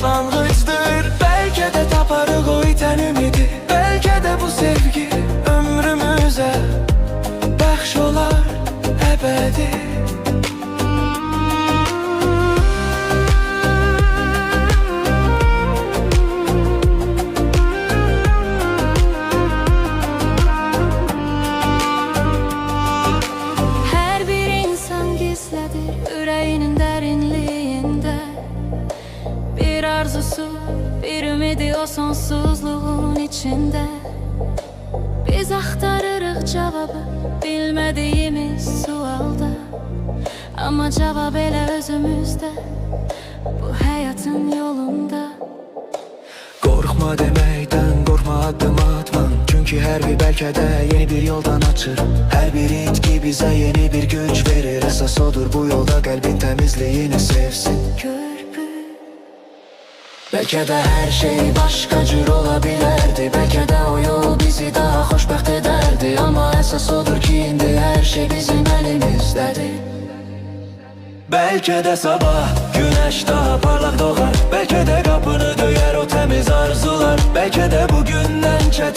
Başlanğıcdır, belki de taparıq o iten ümidi. Belki de bu sevgi ömrümüze bəxş olar əbədi. Her bir insan gizlədir ürəyinin dərinliyində bir arzusu, bir ümidi o sonsuzluğun içinde. Biz axtarırıq cevabı bilmediğimiz sualda, ama cevap elə özümüzdə, bu hayatın yolunda. Qorxma deməkdən, qorxma addım atma. Çünkü her bir belki de yeni bir yoldan açır. Her bir itki bize yeni bir güç verir. Esas odur bu yolda kalbin temizliğini sevsin. Körpü Belki de her şey başka cür olabilirdi. Belki de o yol bizi daha xoşbəxt ederdi. Ama esas odur ki indi her şey bizim elimizdedir. Belki de sabah güneş daha parlak doğar. Belki de kapını döyer o temiz arzular. Belki de bugünden çek